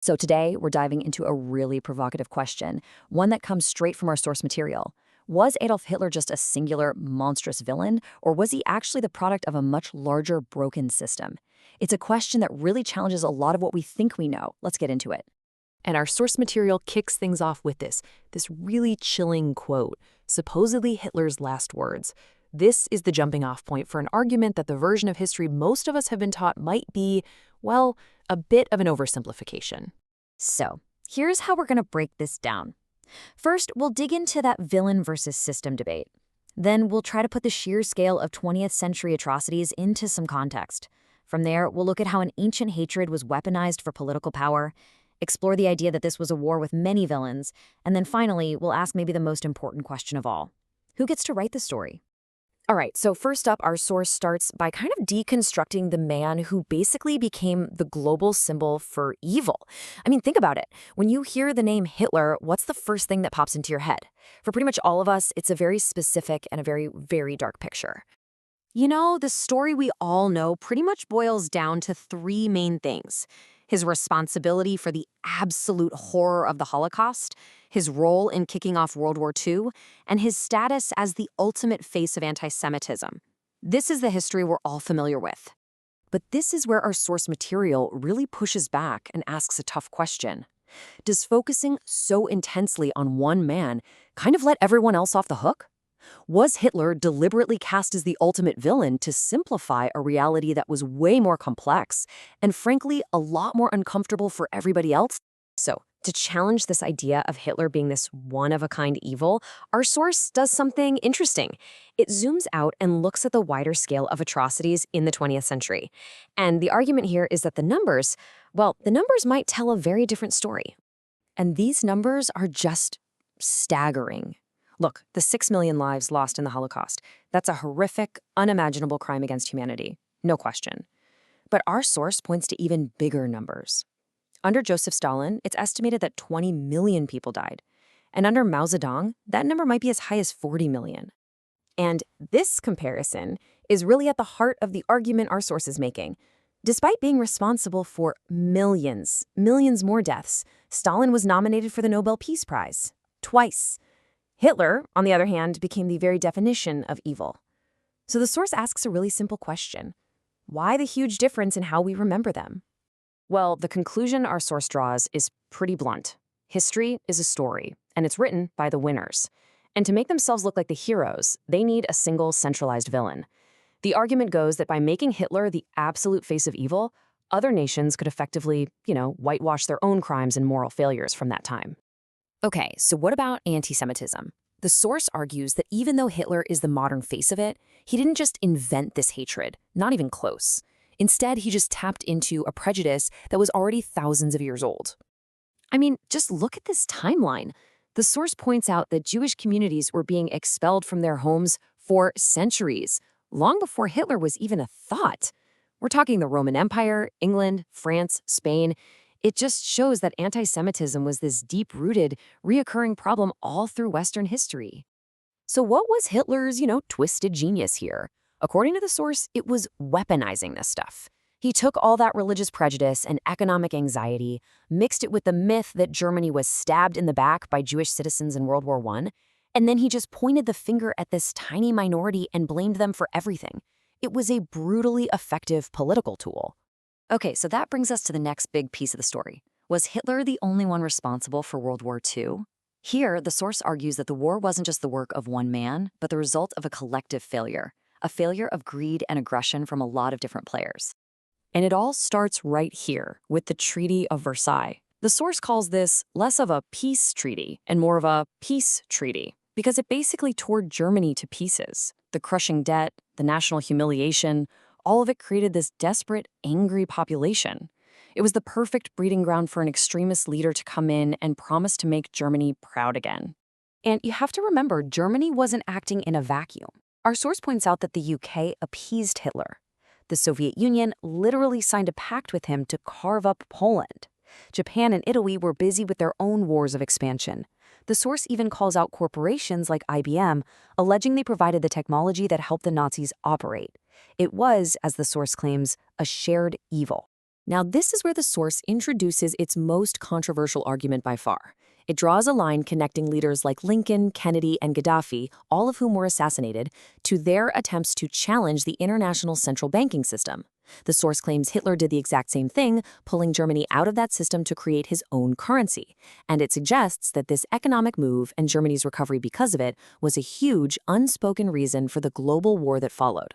So today, we're diving into a really provocative question, one that comes straight from our source material. Was Adolf Hitler just a singular, monstrous villain, or was he actually the product of a much larger, broken system? It's a question that really challenges a lot of what we think we know. Let's get into it. And our source material kicks things off with this really chilling quote, supposedly Hitler's last words. This is the jumping off point for an argument that the version of history most of us have been taught might be, well, a bit of an oversimplification. So, here's how we're going to break this down. First, we'll dig into that villain versus system debate. Then we'll try to put the sheer scale of 20th century atrocities into some context. From there, we'll look at how an ancient hatred was weaponized for political power, explore the idea that this was a war with many villains, and then finally, we'll ask maybe the most important question of all. Who gets to write the story? All right, so first up, our source starts by kind of deconstructing the man who basically became the global symbol for evil. I mean, think about it. When you hear the name Hitler, what's the first thing that pops into your head? For pretty much all of us, it's a very specific and a very, very dark picture. You know, the story we all know pretty much boils down to three main things: his responsibility for the absolute horror of the Holocaust, his role in kicking off World War II, and his status as the ultimate face of antisemitism. This is the history we're all familiar with. But this is where our source material really pushes back and asks a tough question. Does focusing so intensely on one man kind of let everyone else off the hook? Was Hitler deliberately cast as the ultimate villain to simplify a reality that was way more complex and, frankly, a lot more uncomfortable for everybody else? So, to challenge this idea of Hitler being this one-of-a-kind evil, our source does something interesting. It zooms out and looks at the wider scale of atrocities in the 20th century. And the argument here is that the numbers might tell a very different story. And these numbers are just staggering. Look, the 6 million lives lost in the Holocaust, that's a horrific, unimaginable crime against humanity, no question. But our source points to even bigger numbers. Under Joseph Stalin, it's estimated that 20 million people died. And under Mao Zedong, that number might be as high as 40 million. And this comparison is really at the heart of the argument our source is making. Despite being responsible for millions more deaths, Stalin was nominated for the Nobel Peace Prize twice. Hitler, on the other hand, became the very definition of evil. So the source asks a really simple question. Why the huge difference in how we remember them? Well, the conclusion our source draws is pretty blunt. History is a story, and it's written by the winners. And to make themselves look like the heroes, they need a single centralized villain. The argument goes that by making Hitler the absolute face of evil, other nations could effectively, whitewash their own crimes and moral failures from that time. Okay, so what about antisemitism? The source argues that even though Hitler is the modern face of it, he didn't just invent this hatred, not even close. Instead, he just tapped into a prejudice that was already thousands of years old. I mean, just look at this timeline. The source points out that Jewish communities were being expelled from their homes for centuries, long before Hitler was even a thought. We're talking the Roman Empire, England, France, Spain. It just shows that anti-Semitism was this deep-rooted, reoccurring problem all through Western history. So what was Hitler's, twisted genius here? According to the source, it was weaponizing this stuff. He took all that religious prejudice and economic anxiety, mixed it with the myth that Germany was stabbed in the back by Jewish citizens in World War I, and then he just pointed the finger at this tiny minority and blamed them for everything. It was a brutally effective political tool. Okay, so that brings us to the next big piece of the story. Was Hitler the only one responsible for World War II? Here, the source argues that the war wasn't just the work of one man, but the result of a collective failure, a failure of greed and aggression from a lot of different players. And it all starts right here with the Treaty of Versailles. The source calls this less of a peace treaty and more of a peace treaty, because it basically tore Germany to pieces. The crushing debt, the national humiliation, all of it created this desperate, angry population. It was the perfect breeding ground for an extremist leader to come in and promise to make Germany proud again. And you have to remember, Germany wasn't acting in a vacuum. Our source points out that the UK appeased Hitler. The Soviet Union literally signed a pact with him to carve up Poland. Japan and Italy were busy with their own wars of expansion. The source even calls out corporations like IBM, alleging they provided the technology that helped the Nazis operate. It was, as the source claims, a shared evil. Now, this is where the source introduces its most controversial argument by far. It draws a line connecting leaders like Lincoln, Kennedy, and Gaddafi, all of whom were assassinated, to their attempts to challenge the international central banking system. The source claims Hitler did the exact same thing, pulling Germany out of that system to create his own currency. And it suggests that this economic move and Germany's recovery because of it was a huge, unspoken reason for the global war that followed.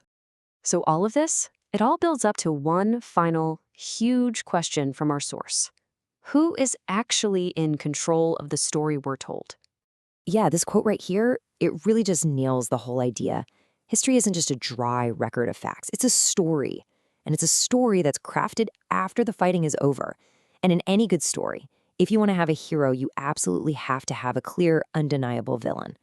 So all of this, it all builds up to one final, huge question from our source. Who is actually in control of the story we're told? Yeah, this quote right here, it really just nails the whole idea. History isn't just a dry record of facts. It's a story. And it's a story that's crafted after the fighting is over. And in any good story, if you want to have a hero, you absolutely have to have a clear, undeniable villain.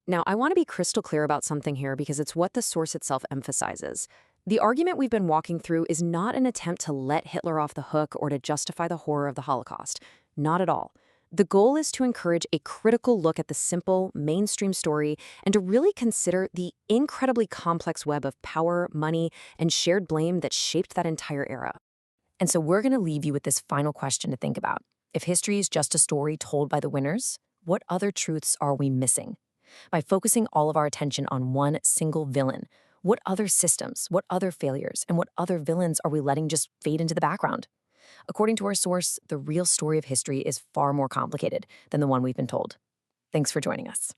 Now, I want to be crystal clear about something here because it's what the source itself emphasizes. The argument we've been walking through is not an attempt to let Hitler off the hook or to justify the horror of the Holocaust. Not at all. The goal is to encourage a critical look at the simple, mainstream story and to really consider the incredibly complex web of power, money, and shared blame that shaped that entire era. And so we're going to leave you with this final question to think about. If history is just a story told by the winners, what other truths are we missing? By focusing all of our attention on one single villain, what other systems, what other failures, and what other villains are we letting just fade into the background? According to our source, the real story of history is far more complicated than the one we've been told. Thanks for joining us.